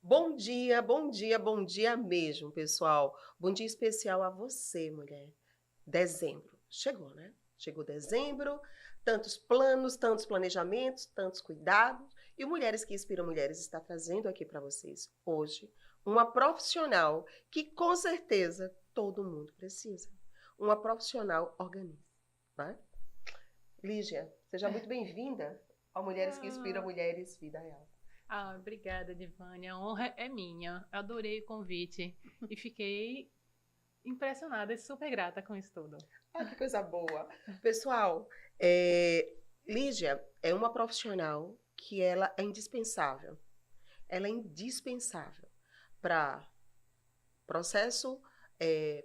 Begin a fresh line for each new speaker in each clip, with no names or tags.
Bom dia, bom dia, bom dia mesmo, pessoal. Bom dia especial a você, mulher. Dezembro. Chegou, né? Chegou dezembro, tantos planos, tantos planejamentos, tantos cuidados. E o Mulheres que Inspiram Mulheres está trazendo aqui para vocês hoje uma profissional que com certeza todo mundo precisa. Uma profissional organista, né? Lígia, seja muito bem-vinda ao Mulheres que Inspiram
Ah,
Mulheres Vida Real.
obrigada, Divânia. A honra é minha. Adorei o convite e fiquei impressionada e super grata com isso tudo.
Ah, que coisa boa. Pessoal, Lígia é uma profissional que ela é indispensável. Ela é indispensável para processo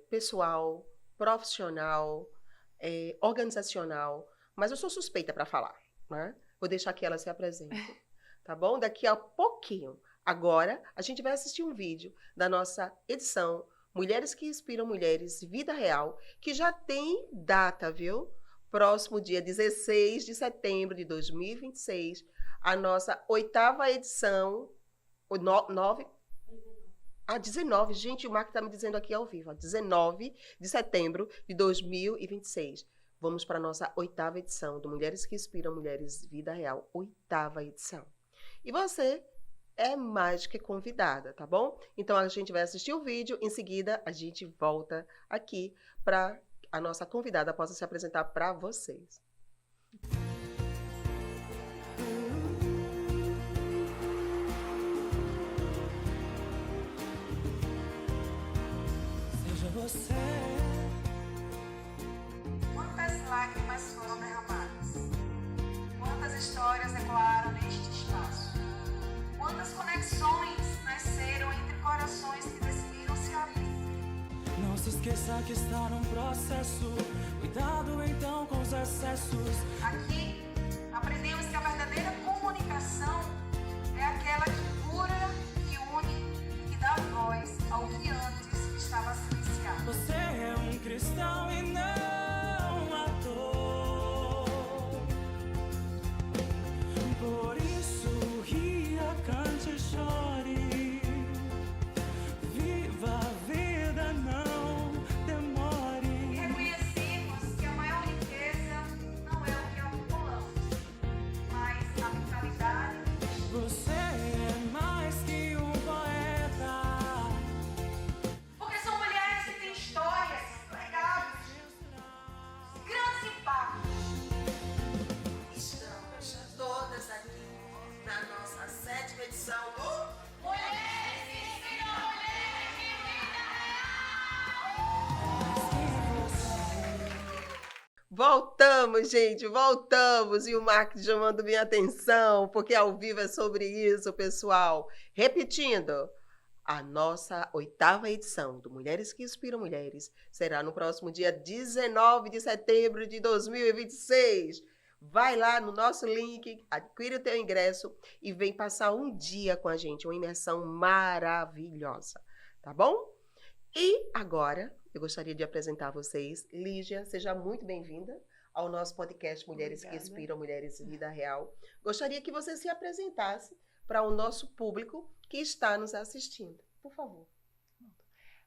pessoal, profissional, organizacional. Mas eu sou suspeita para falar, né? Vou deixar que ela se apresente, tá bom? Daqui a pouquinho. Agora, a gente vai assistir um vídeo da nossa edição Mulheres que Inspiram Mulheres, Vida Real, que já tem data, viu? Próximo dia 16 de setembro de 2026, a nossa oitava edição, 9, 19, gente, o Mark está me dizendo aqui ao vivo, 19 de setembro de 2026. Vamos para a nossa oitava edição do Mulheres que Inspiram Mulheres Vida Real, oitava edição. E você é mais que convidada, tá bom? Então a gente vai assistir o vídeo, em seguida a gente volta aqui para a nossa convidada possa se apresentar para vocês.
Seja você. Quantas lágrimas foram derramadas? Quantas histórias ecoaram neste espaço? Quantas conexões nasceram entre corações que decidiram se abrir? Não se esqueça que está num processo. Cuidado então com os excessos. Aqui aprendemos que a verdadeira comunicação é aquela que cura, que une e que dá voz ao que antes estava silenciado. Você é um cristão e não ator. Por isso ria, cante e chore. Viva a vida, não demore. E reconhecemos que a maior riqueza não é o que acumulamos, mas a vitalidade. Você é mais que um poeta. Porque são mulheres que têm histórias, legados, grandes impactos. Estamos todas aqui na nossa sétima edição do Mulheres que Inspiram Mulheres de Vida Real.
Voltamos, gente, voltamos. E o Mark chamando minha atenção, porque ao vivo é sobre isso, pessoal. Repetindo, a nossa oitava edição do Mulheres que Inspiram Mulheres será no próximo dia 19 de setembro de 2026. Vai lá no nosso link, adquire o teu ingresso e vem passar um dia com a gente, uma imersão maravilhosa, tá bom? E agora, eu gostaria de apresentar a vocês, Lígia, seja muito bem-vinda ao nosso podcast Mulheres que
Obrigada.
Inspiram Mulheres Vida Real. Gostaria que você se apresentasse para o nosso público que está nos assistindo. Por favor.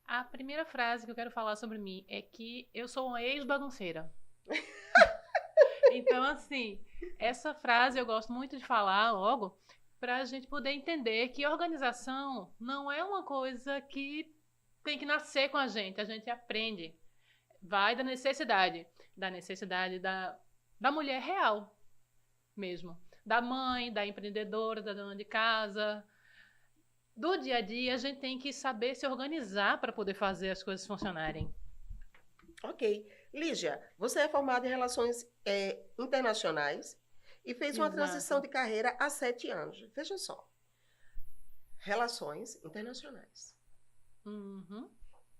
A primeira frase que eu quero falar sobre mim é que eu sou uma ex-bagunceira. Então, assim, essa frase eu gosto muito de falar logo para a gente poder entender que organização não é uma coisa que tem que nascer com a gente aprende. Vai da necessidade da mulher real mesmo, da mãe, da empreendedora, da dona de casa. Do dia a dia, a gente tem que saber se organizar para poder fazer as coisas funcionarem.
Ok. Lígia, você é formada em Relações Internacionais e fez uma transição de
Exato.
carreira há 7 anos. Veja só. Relações Internacionais.
Uhum,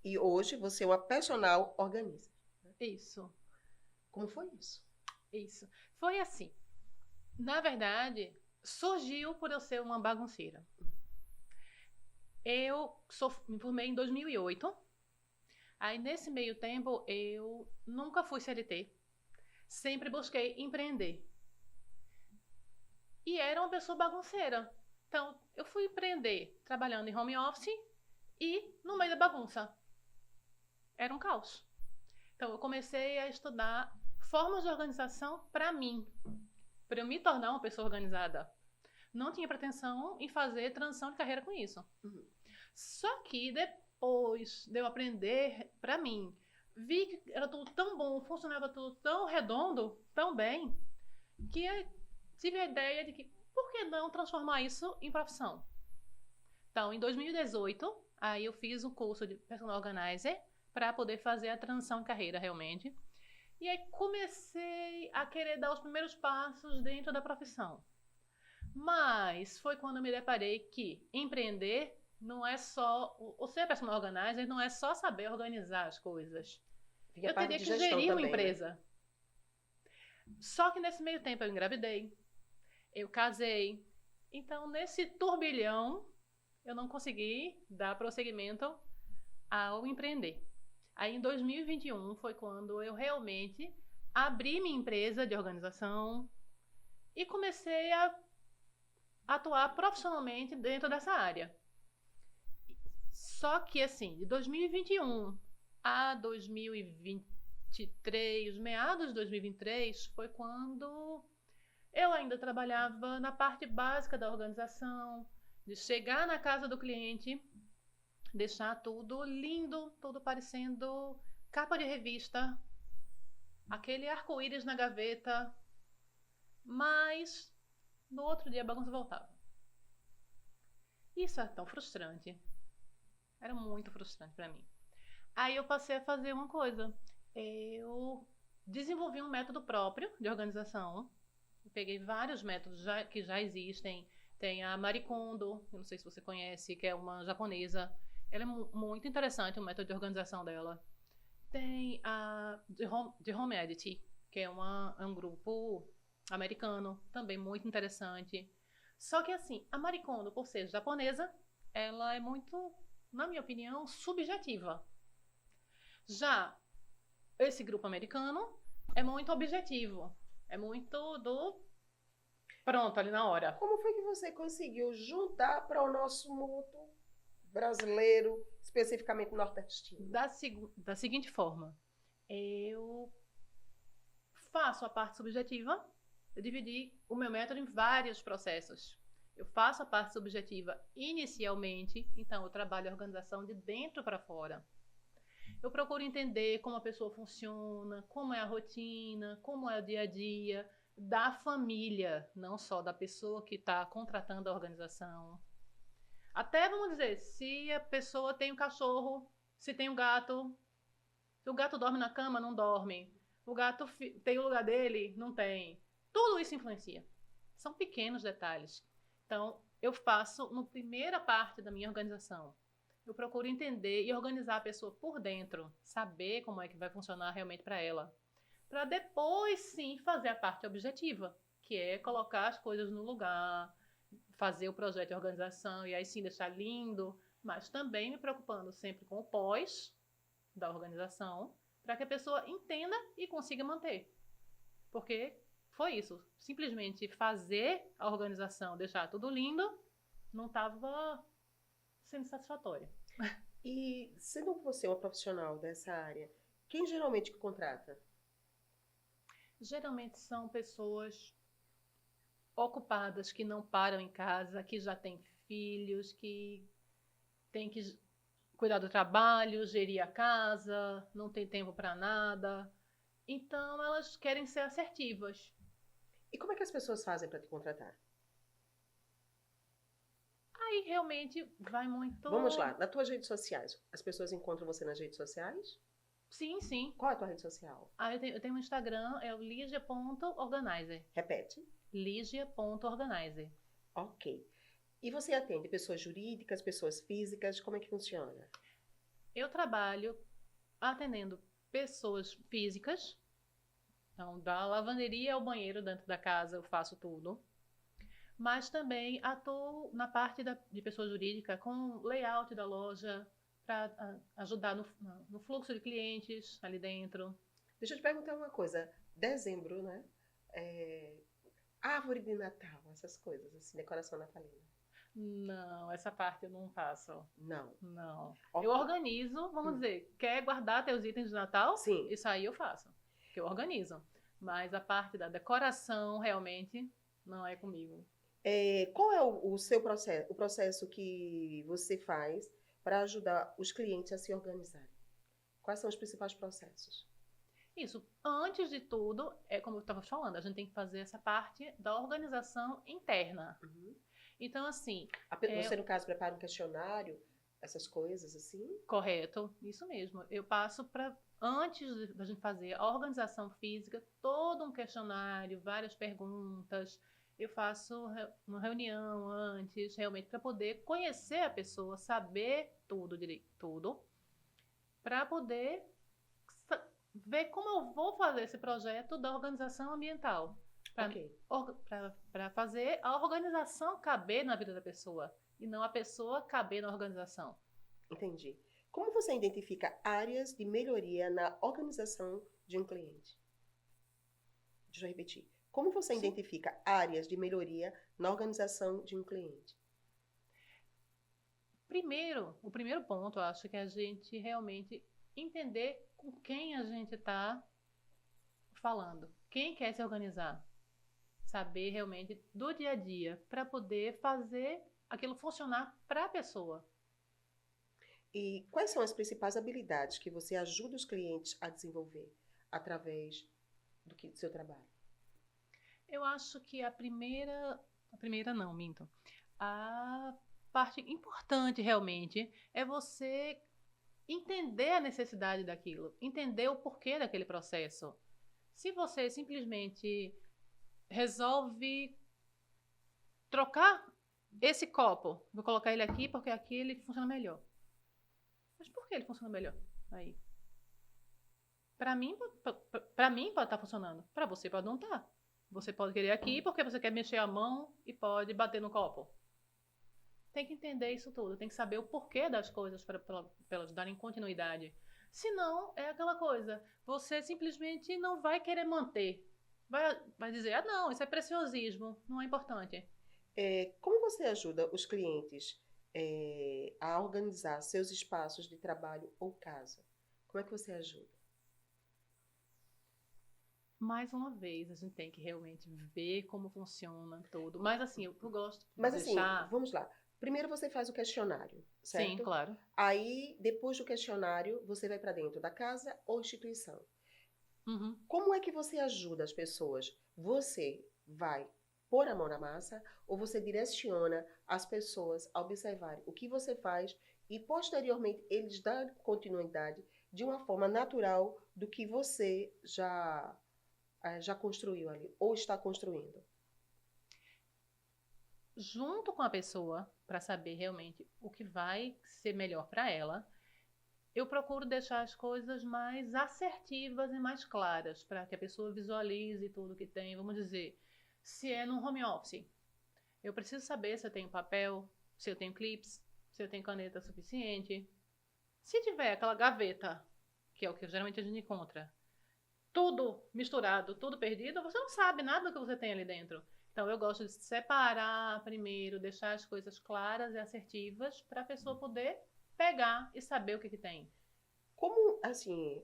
E hoje você é uma personal organista.
isso,
Como foi isso?
isso. Foi assim. Na verdade, surgiu por eu ser uma bagunceira. Me formei em 2008. Aí, nesse meio tempo, eu nunca fui CLT. Sempre busquei empreender. E era uma pessoa bagunceira. Então, eu fui empreender trabalhando em home office e no meio da bagunça. Era um caos. Então, eu comecei a estudar formas de organização para mim, para eu me tornar uma pessoa organizada. Não tinha pretensão em fazer transição de carreira com isso. Só que depois de eu aprender para mim, vi que era tudo tão bom, funcionava tudo tão redondo, tão bem, que eu tive a ideia de que por que não transformar isso em profissão? Então, em 2018, aí eu fiz um curso de Personal Organizer para poder fazer a transição de carreira realmente. E aí comecei a querer dar os primeiros passos dentro da profissão. Mas foi quando eu me deparei que empreender não é só... O ser Personal Organizer não é só saber organizar as coisas.
Fica a
Eu
parte
teria
de
que
gestão
gerir uma
também, né?
empresa. Só que nesse meio tempo eu engravidei, eu casei. Então, nesse turbilhão, eu não consegui dar prosseguimento ao empreender. Aí, em 2021, foi quando eu realmente abri minha empresa de organização e comecei a atuar profissionalmente dentro dessa área. Só que, assim, de 2021 a 2023, meados de 2023, foi quando eu ainda trabalhava na parte básica da organização, de chegar na casa do cliente, deixar tudo lindo, tudo parecendo capa de revista, aquele arco-íris na gaveta, mas no outro dia a bagunça voltava. Isso é tão frustrante. Era muito frustrante para mim. Aí eu passei a fazer uma coisa. Eu desenvolvi um método próprio de organização. Eu peguei vários métodos que já existem. Tem a Marie Kondo, eu não sei se você conhece, que é uma japonesa. Ela é muito interessante, o método de organização dela. Tem a The Home Edit, que é um grupo americano, também muito interessante. Só que assim, a Marie Kondo, por ser japonesa, ela é muito, na minha opinião, subjetiva. Já esse grupo americano é muito objetivo. É muito do pronto, ali na hora.
Como foi que você conseguiu juntar para o nosso mútuo brasileiro, especificamente nordestino?
Da seguinte forma, eu faço a parte subjetiva, eu dividi o meu método em vários processos. Eu faço a parte subjetiva inicialmente, então eu trabalho a organização de dentro para fora. Eu procuro entender como a pessoa funciona, como é a rotina, como é o dia a dia da família, não só da pessoa que está contratando a organização. Até, vamos dizer, se a pessoa tem um cachorro, se tem um gato, se o gato dorme na cama, não dorme. O gato tem o lugar dele, não tem. Tudo isso influencia. São pequenos detalhes. Então, eu faço na primeira parte da minha organização. Eu procuro entender e organizar a pessoa por dentro, saber como é que vai funcionar realmente para ela. Para depois, sim, fazer a parte objetiva, que é colocar as coisas no lugar, fazer o projeto de organização e aí sim deixar lindo, mas também me preocupando sempre com o pós da organização, para que a pessoa entenda e consiga manter. Porque foi isso, simplesmente fazer a organização, deixar tudo lindo, não estava sendo satisfatório.
E sendo você uma profissional dessa área, quem geralmente que contrata?
Geralmente são pessoas ocupadas, que não param em casa, que já têm filhos, que têm que cuidar do trabalho, gerir a casa, não tem tempo para nada. Então, elas querem ser assertivas.
E como é que as pessoas fazem para te contratar?
Aí, realmente, vai muito...
Vamos lá, nas tuas redes sociais, as pessoas encontram você nas redes sociais?
Sim, sim.
Qual é a tua rede social?
Eu tenho um Instagram, é o ligia.organizer.
Repete.
ligia.organizer.
Ok. E você atende pessoas jurídicas, pessoas físicas, como é que funciona?
Eu trabalho atendendo pessoas físicas. Então, da lavanderia ao banheiro dentro da casa, eu faço tudo. Mas também atuo na parte de pessoa jurídica com layout da loja, para ajudar no fluxo de clientes ali dentro.
Deixa eu te perguntar uma coisa. Dezembro, né? Árvore de Natal, essas coisas, assim, decoração natalina.
Não, essa parte eu não faço.
Não.
Não.
Ok.
Eu organizo, vamos dizer, quer guardar teus itens de Natal?
Sim.
Isso aí eu faço. Que eu organizo. Mas a parte da decoração, realmente, não é comigo.
Qual é o seu processo, o processo que você faz para ajudar os clientes a se organizarem? Quais são os principais processos?
Isso, antes de tudo, é como eu estava falando, a gente tem que fazer essa parte da organização interna.
Uhum.
Então, assim,
Você, no caso, prepara um questionário, essas coisas assim?
correto, isso mesmo. Eu passo para, antes da gente fazer a organização física, todo um questionário, várias perguntas. Eu faço uma reunião antes, realmente, para poder conhecer a pessoa, saber tudo direito, tudo, para poder ver como eu vou fazer esse projeto da organização ambiental.
Ok.
Para fazer a organização caber na vida da pessoa e não a pessoa caber na organização.
Entendi. Como você identifica áreas de melhoria na organização de um cliente? Deixa eu repetir. Como você
Sim.
identifica áreas de melhoria na organização de um cliente?
Primeiro, o primeiro ponto, eu acho que é a gente realmente entender com quem a gente está falando, quem quer se organizar, saber realmente do dia a dia para poder fazer aquilo funcionar para a pessoa.
E quais são as principais habilidades que você ajuda os clientes a desenvolver através do seu trabalho?
Eu acho que a primeira não, minto. A parte importante realmente é você entender a necessidade daquilo, entender o porquê daquele processo. Se você simplesmente resolve trocar esse copo, vou colocar ele aqui porque aqui ele funciona melhor. Mas por que ele funciona melhor aí? Para mim, para mim pode estar funcionando, para você pode não estar. Você pode querer aqui porque você quer mexer a mão e pode bater no copo. Tem que entender isso tudo, tem que saber o porquê das coisas para elas darem continuidade. Senão, é aquela coisa, você simplesmente não vai querer manter. Vai dizer, ah não, isso é preciosismo, não é importante.
Como você ajuda os clientes a organizar seus espaços de trabalho ou casa? Como é que você ajuda?
Mais uma vez, a gente tem que realmente ver como funciona tudo. Mas assim, eu gosto de
Mas assim,
deixar...
vamos lá. Primeiro você faz o questionário,
Sim,
certo?
claro.
Aí, depois do questionário, você vai para dentro da casa ou instituição.
Uhum.
Como é que você ajuda as pessoas? Você vai pôr a mão na massa ou você direciona as pessoas a observarem o que você faz e posteriormente eles dão continuidade de uma forma natural do que você já construiu ali ou está construindo?
Junto com a pessoa, para saber realmente o que vai ser melhor para ela, eu procuro deixar as coisas mais assertivas e mais claras, para que a pessoa visualize tudo que tem. Vamos dizer, se é no home office, eu preciso saber se eu tenho papel, se eu tenho clips, se eu tenho caneta suficiente. Se tiver aquela gaveta, que é o que geralmente a gente encontra, tudo misturado, tudo perdido, você não sabe nada do que você tem ali dentro. Então, eu gosto de separar primeiro, deixar as coisas claras e assertivas para a pessoa poder pegar e saber o que tem.
Como, assim,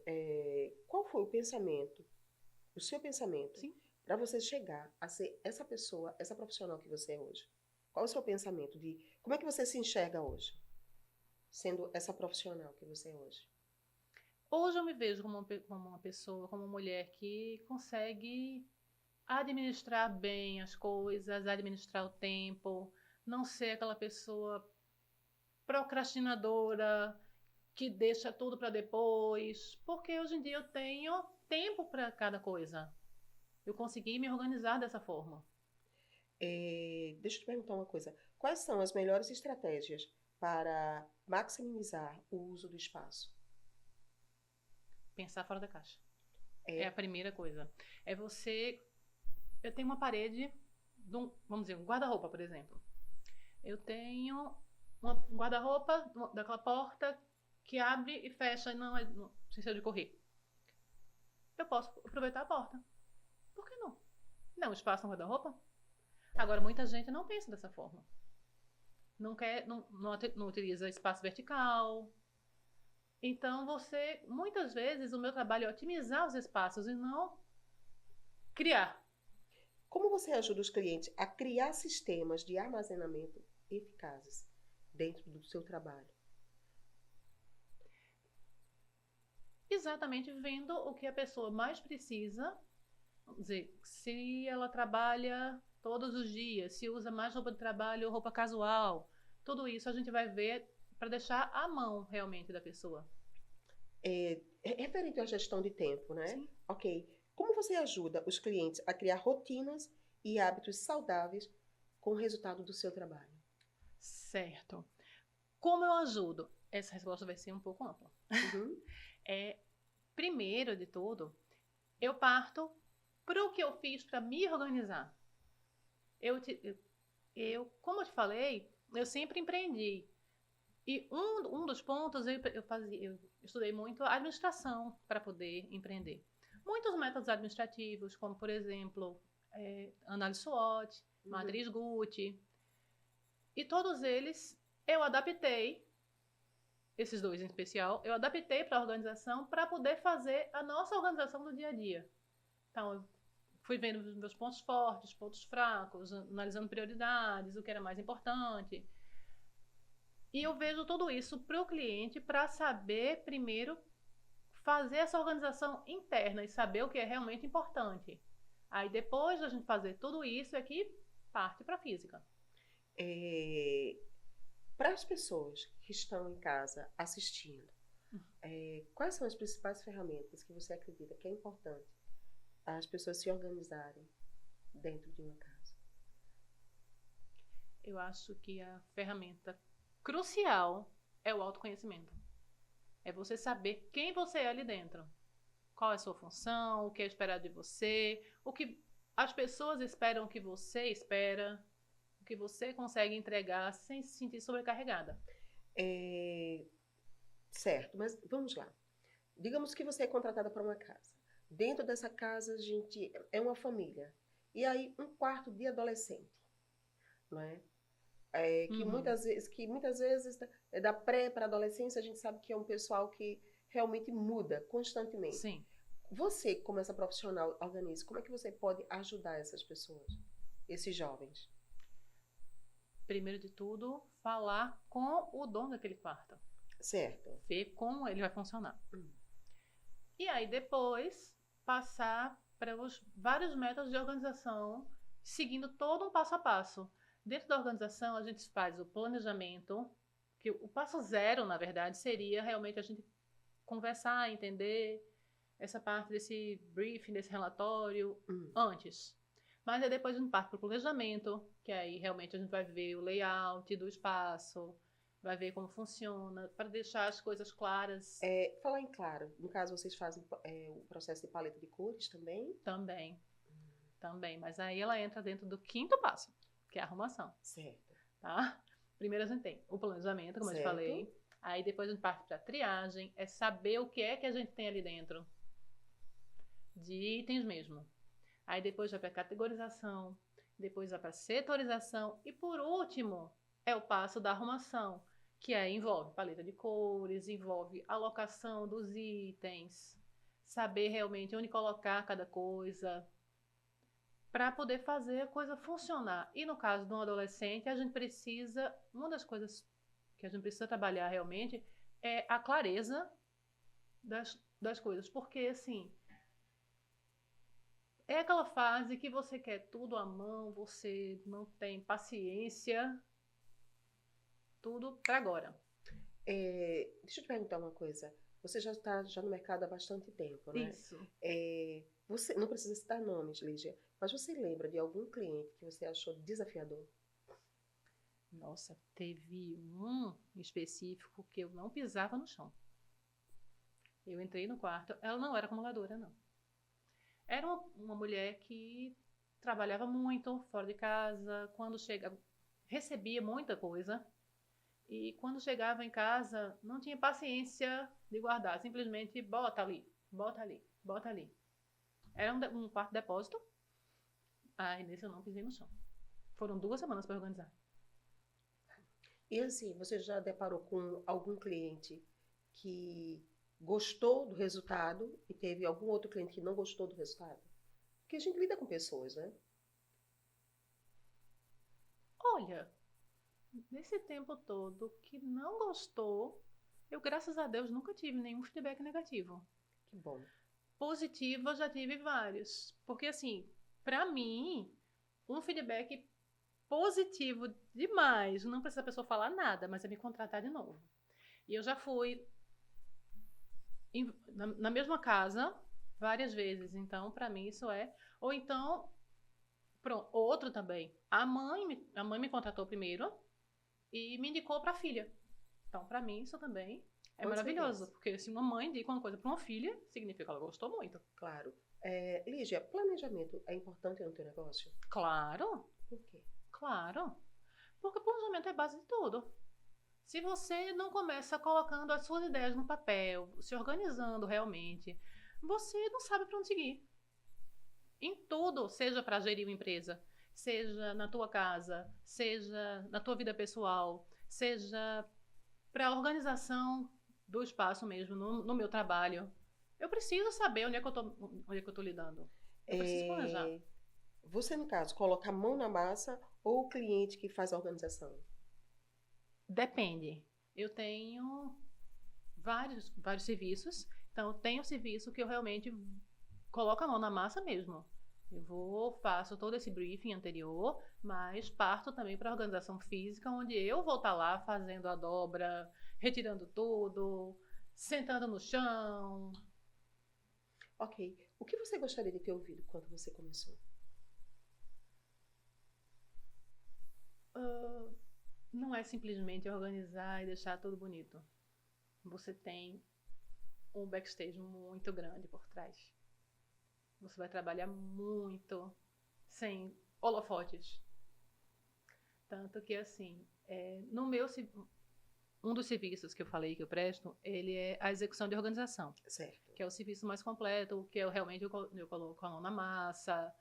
qual foi o pensamento, o seu pensamento,
Sim.
para você chegar a ser essa pessoa, essa profissional que você é hoje? Qual é o seu pensamento de como é que você se enxerga hoje, sendo essa profissional que você é hoje?
Hoje eu me vejo como uma pessoa, como uma mulher que consegue administrar bem as coisas, administrar o tempo, não ser aquela pessoa procrastinadora que deixa tudo para depois, porque hoje em dia eu tenho tempo para cada coisa. Eu consegui me organizar dessa forma.
Deixa eu te perguntar uma coisa. Quais são as melhores estratégias para maximizar o uso do espaço?
Pensar fora da caixa.
É.
É a primeira coisa. É você... Eu tenho uma parede, vamos dizer, um guarda-roupa, por exemplo. Eu tenho um guarda-roupa daquela porta que abre e fecha e não precisa de correr. Eu posso aproveitar a porta. Por que não? Não, espaço no guarda-roupa? Agora, muita gente não pensa dessa forma. não utiliza espaço vertical. Então, muitas vezes, o meu trabalho é otimizar os espaços e não criar.
Como você ajuda os clientes a criar sistemas de armazenamento eficazes dentro do seu trabalho?
Exatamente vendo o que a pessoa mais precisa. Vamos dizer, se ela trabalha todos os dias, se usa mais roupa de trabalho ou roupa casual, tudo isso a gente vai ver para deixar à mão realmente da pessoa.
Referente à gestão de tempo, né?
Sim.
Ok. Como você ajuda os clientes a criar rotinas e hábitos saudáveis com o resultado do seu trabalho?
Certo. Como eu ajudo? Essa resposta vai ser um pouco ampla.
Uhum.
Primeiro de tudo, eu parto para o que eu fiz para me organizar. Como eu te falei, eu sempre empreendi. E um dos pontos, eu estudei muito a administração para poder empreender. Muitos métodos administrativos, como, por exemplo, análise SWOT, matriz Gucci. E todos eles eu adaptei, esses dois em especial, eu adaptei para a organização para poder fazer a nossa organização do dia a dia. Então, eu fui vendo os meus pontos fortes, pontos fracos, analisando prioridades, o que era mais importante. E eu vejo tudo isso para o cliente para saber, primeiro, fazer essa organização interna e saber o que é realmente importante. Aí, depois da gente fazer tudo isso, é que parte para a física.
Para as pessoas que estão em casa assistindo, quais são as principais ferramentas que você acredita que é importante as pessoas se organizarem dentro de uma casa?
Eu acho que a ferramenta crucial é o autoconhecimento. É você saber quem você é ali dentro. Qual é a sua função, o que é esperado de você, o que as pessoas esperam que você espera, o que você consegue entregar sem se sentir sobrecarregada.
Certo, mas vamos lá. Digamos que você é contratada para uma casa. Dentro dessa casa, a gente é uma família. E aí, um quarto de adolescente, não é? Que muitas vezes da pré para a adolescência, a gente sabe que é um pessoal que realmente muda constantemente.
Sim.
Você, como essa profissional, organiza, como é que você pode ajudar essas pessoas, esses jovens?
Primeiro de tudo, falar com o dono daquele quarto.
Certo.
Ver como ele vai funcionar. E aí depois passar para os vários métodos de organização, seguindo todo um passo a passo. Dentro da organização, a gente faz o planejamento, que o passo zero, na verdade, seria realmente a gente conversar, entender essa parte desse briefing, desse relatório antes. Mas aí depois a gente parte para o planejamento, que aí realmente a gente vai ver o layout do espaço, vai ver como funciona, para deixar as coisas claras.
Falar em claro, no caso vocês fazem o processo de paleta de cores também?
Também, mas aí ela entra dentro do quinto passo, que é a arrumação.
Certo.
Tá? Primeiro a gente tem o planejamento, como eu te falei. Aí depois a gente parte para a triagem, é saber o que é que a gente tem ali dentro. De itens mesmo. Aí depois vai para a categorização, depois vai para a setorização e por último é o passo da arrumação, que aí envolve paleta de cores, envolve alocação dos itens, saber realmente onde colocar cada coisa, para poder fazer a coisa funcionar. E no caso de um adolescente, uma das coisas que a gente precisa trabalhar realmente é a clareza das coisas, porque assim, é aquela fase que você quer tudo à mão, você não tem paciência, tudo para agora.
Deixa eu te perguntar uma coisa. Você já está no mercado há bastante tempo, né?
Isso.
Você não precisa citar nomes, Lígia, mas você lembra de algum cliente que você achou desafiador?
Nossa, teve um específico que eu não pisava no chão. Eu entrei no quarto, ela não era acumuladora, não. Era uma mulher que trabalhava muito fora de casa, quando chegava, recebia muita coisa, e quando chegava em casa, não tinha paciência de guardar, simplesmente bota ali, bota ali, bota ali. Era um quarto de depósito, aí nesse eu não pisei no chão. Foram 2 semanas para organizar.
E assim, você já deparou com algum cliente que gostou do resultado e teve algum outro cliente que não gostou do resultado? Porque a gente lida com pessoas, né?
Olha, nesse tempo todo que não gostou, eu, graças a Deus, nunca tive nenhum feedback negativo.
Que bom.
Positivo, eu já tive vários. Porque, assim, pra mim, um feedback positivo demais, não precisa a pessoa falar nada, mas é me contratar de novo. E eu já fui na mesma casa várias vezes, então, pra mim, isso é. Ou então, pronto, outro também. A mãe me contratou primeiro e me indicou pra filha. Então, pra mim, isso também é
Com
maravilhoso,
certeza.
porque se uma mãe indica uma coisa pra uma filha, significa que ela gostou muito.
Claro. Lígia, planejamento é importante no teu negócio?
Claro,
Por quê?
claro. Porque o planejamento é base de tudo. Se você não começa colocando as suas ideias no papel, se organizando realmente, você não sabe para onde seguir. Em tudo, seja para gerir uma empresa, seja na tua casa, seja na tua vida pessoal, seja para a organização do espaço mesmo, no meu trabalho. Eu preciso saber onde é que eu tô lidando. Eu preciso planejar.
É, Você, no caso, coloca a mão na massa ou o cliente que faz a organização?
Depende. Eu tenho vários serviços. Então, eu tenho serviço que eu realmente coloco a mão na massa mesmo. Eu vou, faço todo esse briefing anterior, mas parto também para a organização física, onde eu vou estar lá fazendo a dobra, retirando tudo, sentando no chão.
Ok. O que você gostaria de ter ouvido quando você começou?
Ah, não é simplesmente organizar e deixar tudo bonito. Você tem um backstage muito grande por trás. Você vai trabalhar muito sem holofotes. Tanto que, assim, um dos serviços que eu falei que eu presto, ele é a execução de organização,
Certo.
que é o serviço mais completo, que eu realmente eu coloco a mão na massa,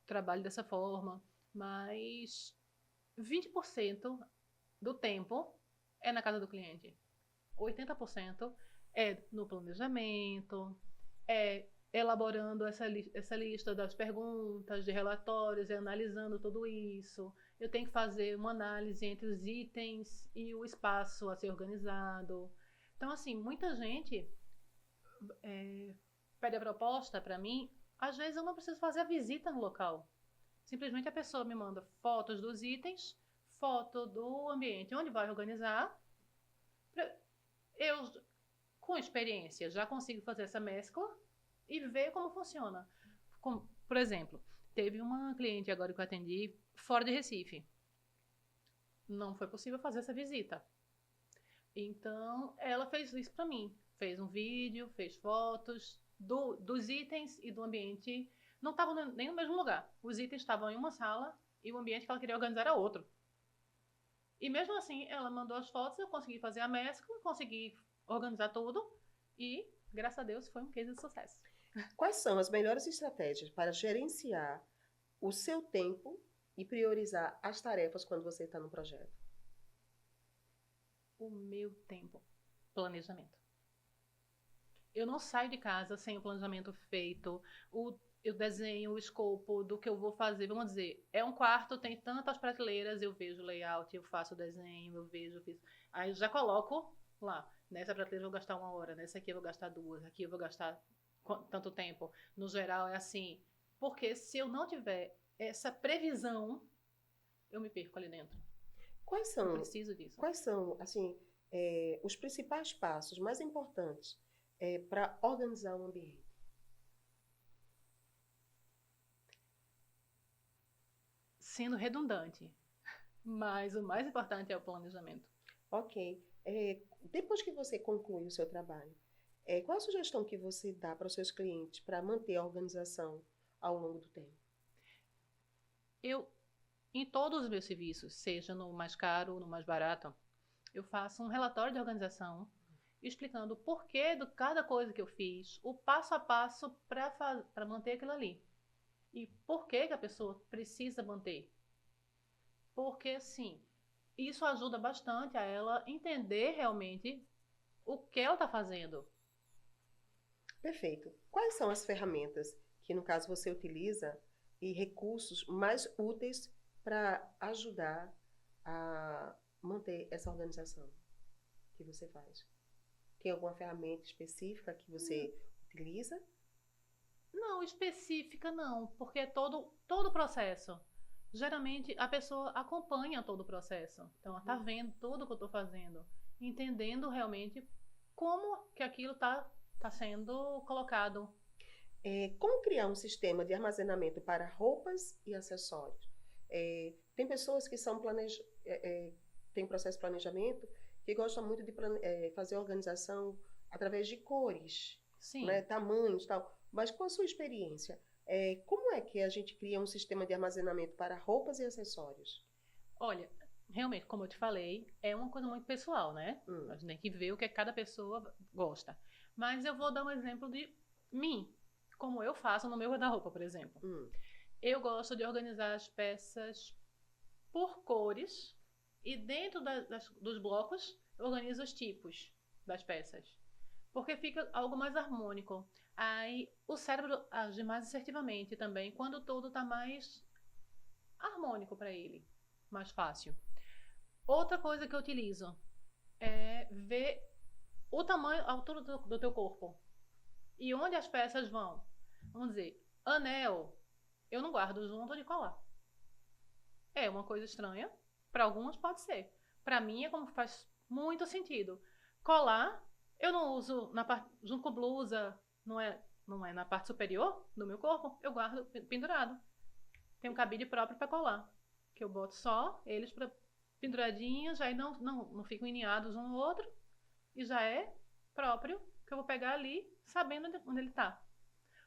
trabalho dessa forma, mas 20% do tempo é na casa do cliente. 80% é no planejamento, é elaborando essa lista das perguntas, de relatórios, e analisando tudo isso. Eu tenho que fazer uma análise entre os itens e o espaço a ser organizado. Então, assim, muita gente pede a proposta para mim. Às vezes eu não preciso fazer a visita no local. Simplesmente a pessoa me manda fotos dos itens, foto do ambiente onde vai organizar. Eu, com experiência, já consigo fazer essa mescla e ver como funciona. Por exemplo, teve uma cliente agora que eu atendi fora de Recife. Não foi possível fazer essa visita. Então, ela fez isso para mim. Fez um vídeo, fez fotos dos itens e do ambiente. Não estavam nem no mesmo lugar. Os itens estavam em uma sala e o ambiente que ela queria organizar era outro. E mesmo assim, ela mandou as fotos, eu consegui fazer a mescla, consegui organizar tudo e, graças a Deus, foi um case de sucesso.
Quais são as melhores estratégias para gerenciar o seu tempo e priorizar as tarefas quando você está no projeto?
O meu tempo. Planejamento. Eu não saio de casa sem o planejamento feito, eu desenho o escopo do que eu vou fazer. Vamos dizer, é um quarto, tem tantas prateleiras, eu vejo o layout, eu faço o desenho, aí eu já coloco lá. Nessa prateleira eu vou gastar 1 hora, nessa aqui eu vou gastar 2, aqui eu vou gastar tanto tempo. No geral é assim. Porque se eu não tiver essa previsão, eu me perco ali dentro.
Quais
Eu
são,
preciso disso.
quais são assim, os principais passos mais importantes para organizar um ambiente?
Sendo redundante, mas o mais importante é o planejamento.
Ok. Depois que você conclui o seu trabalho, qual a sugestão que você dá para os seus clientes para manter a organização ao longo do tempo?
Eu, em todos os meus serviços, seja no mais caro ou no mais barato, eu faço um relatório de organização explicando o porquê de cada coisa que eu fiz, o passo a passo para manter aquilo ali. E por que a pessoa precisa manter. Porque, assim, isso ajuda bastante a ela entender realmente o que ela está fazendo.
Perfeito. Quais são as ferramentas que, no caso, você utiliza e recursos mais úteis para ajudar a manter essa organização que você faz? Tem alguma ferramenta específica que você utiliza?
Não, específica não, porque é todo o processo. Geralmente a pessoa acompanha todo o processo. Então ela está vendo tudo que eu estou fazendo, entendendo realmente como que aquilo tá sendo colocado.
Como criar um sistema de armazenamento para roupas e acessórios? Tem pessoas que têm um processo de planejamento que gostam muito de fazer organização através de cores,
Sim.
né, tamanhos e tal. Mas com a sua experiência, como é que a gente cria um sistema de armazenamento para roupas e acessórios?
Olha, realmente, como eu te falei, é uma coisa muito pessoal, né? A gente tem que ver o que cada pessoa gosta. Mas eu vou dar um exemplo de mim, como eu faço no meu guarda-roupa, por exemplo. Eu gosto de organizar as peças por cores e dentro dos blocos eu organizo os tipos das peças, porque fica algo mais harmônico. Aí o cérebro age mais assertivamente também quando tudo está mais harmônico para ele, mais fácil. Outra coisa que eu utilizo é ver o tamanho, a altura do teu corpo e onde as peças vão. Vamos dizer, anel, eu não guardo junto de colar. É uma coisa estranha, para algumas pode ser. Para mim é como faz muito sentido. Colar, eu não uso junto com blusa, não é na parte superior do meu corpo, eu guardo pendurado. Tem um cabide próprio para colar, que eu boto só eles penduradinhos, aí não ficam iniados um no outro, e já é próprio, que eu vou pegar ali, sabendo onde ele está.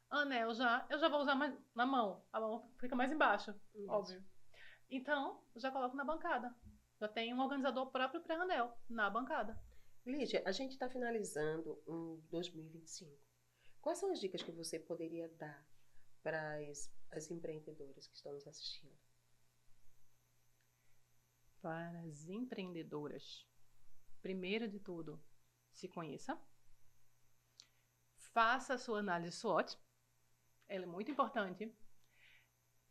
Anel eu já vou usar mais na mão, a mão fica mais embaixo, óbvio. Então, eu já coloco na bancada. Já tem um organizador próprio para anel na bancada.
Lídia, a gente está finalizando um 2025. Quais são as dicas que você poderia dar para as empreendedoras que estão nos assistindo?
Para as empreendedoras, primeiro de tudo, se conheça. Faça a sua análise SWOT. Ela é muito importante.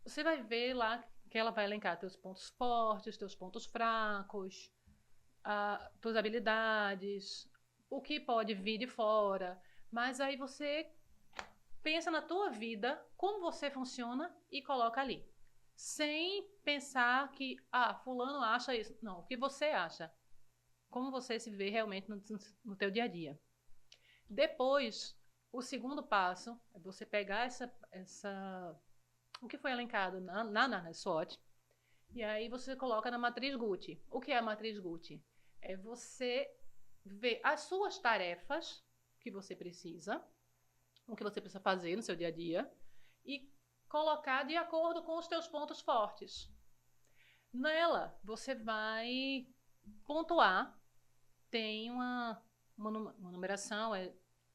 Você vai ver lá que ela vai elencar teus pontos fortes, teus pontos fracos, tuas habilidades, o que pode vir de fora. Mas aí você pensa na tua vida, como você funciona e coloca ali. Sem pensar que, fulano acha isso. Não, o que você acha. Como você se vê realmente no teu dia a dia. Depois, o segundo passo é você pegar o que foi elencado na SWOT, e aí você coloca na matriz Gucci. O que é a matriz Gucci? É você ver as suas tarefas que você precisa, o que você precisa fazer no seu dia a dia, e colocar de acordo com os teus pontos fortes. Nela, você vai pontuar, tem uma numeração,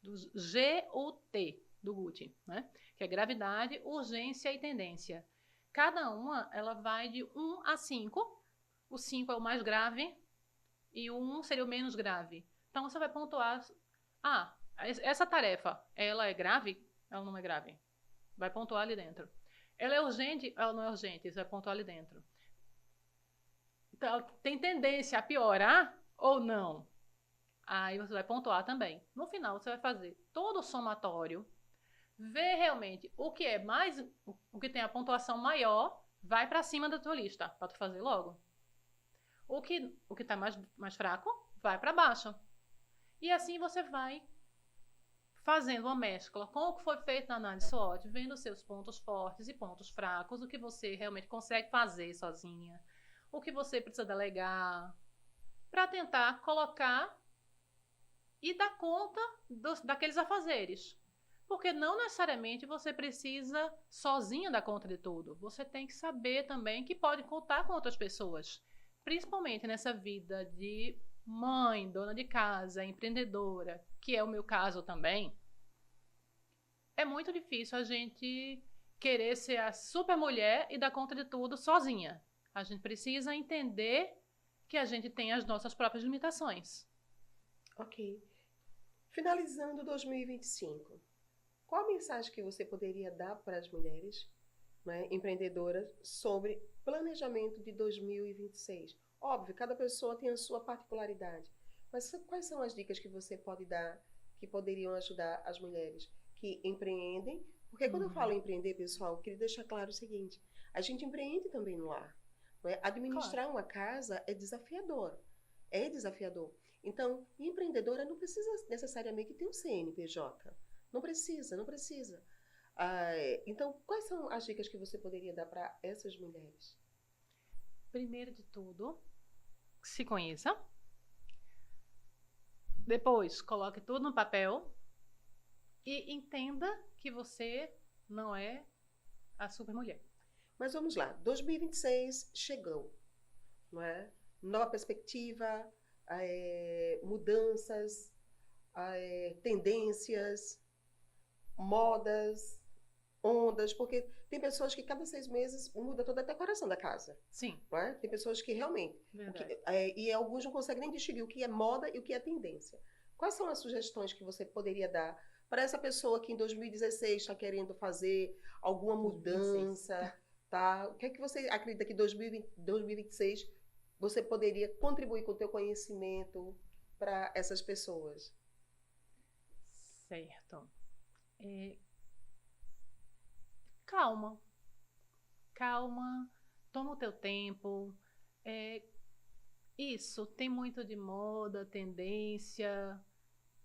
dos GUT, do Gucci, né? Que é gravidade, urgência e tendência. Cada uma, ela vai de 1 a 5. O 5 é o mais grave e o 1 seria o menos grave. Então, você vai pontuar. Essa tarefa, ela é grave? Ela não é grave. Vai pontuar ali dentro. Ela é urgente? Ela não é urgente. Você vai pontuar ali dentro. Então, tem tendência a piorar ou não? Aí você vai pontuar também. No final, você vai fazer todo o somatório, ver realmente o que é mais, o que tem a pontuação maior, vai para cima da tua lista, para tu fazer logo. O que está mais fraco, vai para baixo. E assim você vai fazendo uma mescla com o que foi feito na análise SWOT, vendo os seus pontos fortes e pontos fracos, o que você realmente consegue fazer sozinha, o que você precisa delegar, para tentar colocar e dar conta daqueles afazeres. Porque não necessariamente você precisa sozinha dar conta de tudo. Você tem que saber também que pode contar com outras pessoas. Principalmente nessa vida de mãe, dona de casa, empreendedora, que é o meu caso também. É muito difícil a gente querer ser a super mulher e dar conta de tudo sozinha. A gente precisa entender que a gente tem as nossas próprias limitações.
Ok. Finalizando 2025, qual a mensagem que você poderia dar para as mulheres, né, empreendedoras sobre planejamento de 2026? Óbvio, cada pessoa tem a sua particularidade, mas quais são as dicas que você pode dar que poderiam ajudar as mulheres que empreendem? Porque quando eu falo empreender, pessoal, eu queria deixar claro o seguinte: a gente empreende também no lar. Não é? Administrar uma casa é desafiador. É desafiador. Então, empreendedora não precisa necessariamente ter um CNPJ. Não precisa, não precisa. Então, quais são as dicas que você poderia dar para essas mulheres?
Primeiro de tudo, se conheça. Depois, coloque tudo no papel e entenda que você não é a supermulher.
Mas vamos lá, 2026 chegou, não é? Nova perspectiva, mudanças, tendências, modas, ondas, porque tem pessoas que cada 6 meses muda toda a decoração da casa.
Sim.
Não é? Tem pessoas que realmente... e alguns não conseguem nem distinguir o que é moda e o que é tendência. Quais são as sugestões que você poderia dar para essa pessoa que em 2016 está querendo fazer alguma mudança? Tá? O que é que você acredita que em 2026 você poderia contribuir com o teu conhecimento para essas pessoas?
Certo. Calma. Calma. Toma o teu tempo. Isso, tem muito de moda, tendência.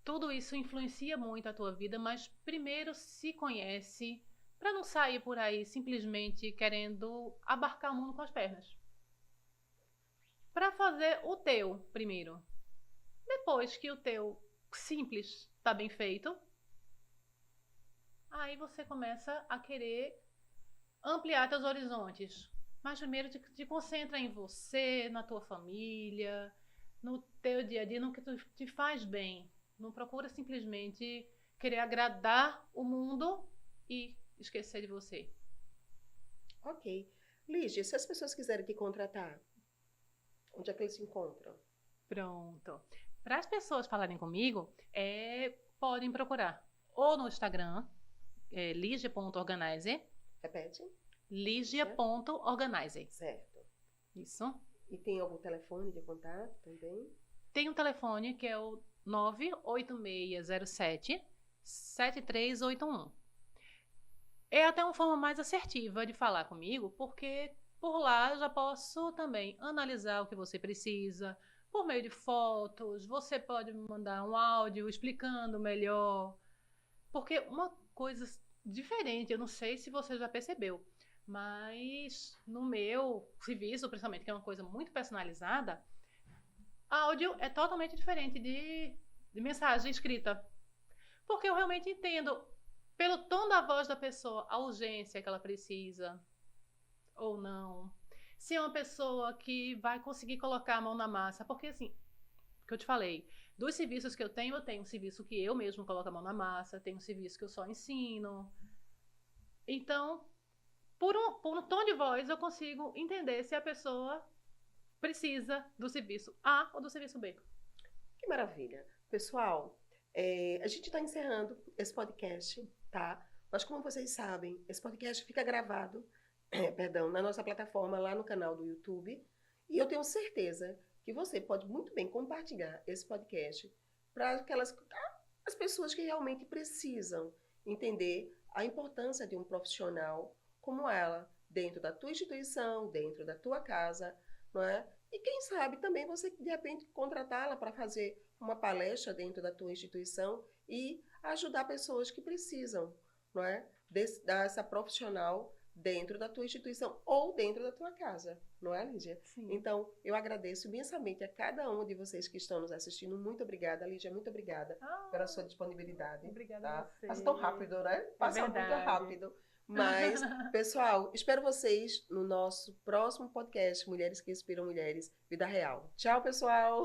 Tudo isso influencia muito a tua vida, mas primeiro se conhece para não sair por aí simplesmente querendo abarcar o mundo com as pernas. Para fazer o teu primeiro. Depois que o teu simples está bem feito, aí você começa a querer ampliar teus horizontes. Mas primeiro te concentra em você, na tua família, no teu dia a dia, no que te faz bem. Não procura simplesmente querer agradar o mundo e esquecer de você.
Ok. Lígia, se as pessoas quiserem te contratar, onde é que eles se encontram?
Pronto. Para as pessoas falarem comigo, podem procurar ou no Instagram, ligia.organizer.
Repete.
Ligia.organizer.
Certo.
Isso.
E tem algum telefone de contato também?
Tem um telefone que é o 98607-7381. É até uma forma mais assertiva de falar comigo, porque por lá eu já posso também analisar o que você precisa, por meio de fotos, você pode me mandar um áudio explicando melhor. Porque uma coisa diferente, eu não sei se você já percebeu, mas no meu serviço, principalmente, que é uma coisa muito personalizada, áudio é totalmente diferente de mensagem escrita. Porque eu realmente entendo, pelo tom da voz da pessoa, a urgência que ela precisa ou não. Se é uma pessoa que vai conseguir colocar a mão na massa. Porque, assim, que eu te falei, dos serviços que eu tenho um serviço que eu mesmo coloco a mão na massa, tenho um serviço que eu só ensino. Então, por um tom de voz, eu consigo entender se a pessoa precisa do serviço A ou do serviço B.
Que maravilha. Pessoal, a gente está encerrando esse podcast, tá? Mas como vocês sabem, esse podcast fica gravado, na nossa plataforma lá no canal do YouTube. E eu tenho certeza que você pode muito bem compartilhar esse podcast para as pessoas que realmente precisam entender a importância de um profissional como ela, dentro da tua instituição, dentro da tua casa, não é? E quem sabe também você, de repente, contratá-la para fazer uma palestra dentro da tua instituição e ajudar pessoas que precisam, não é? Dessa profissional dentro da tua instituição ou dentro da tua casa, não é, Lígia?
Sim.
Então, eu agradeço imensamente a cada um de vocês que estão nos assistindo. Muito obrigada, Lígia, muito obrigada pela sua disponibilidade.
Obrigada
tá?
a você.
Passa tão rápido, né? Passa muito
verdade.
rápido. Mas, pessoal, espero vocês no nosso próximo podcast, Mulheres que Inspiram Mulheres, Vida Real. Tchau, pessoal!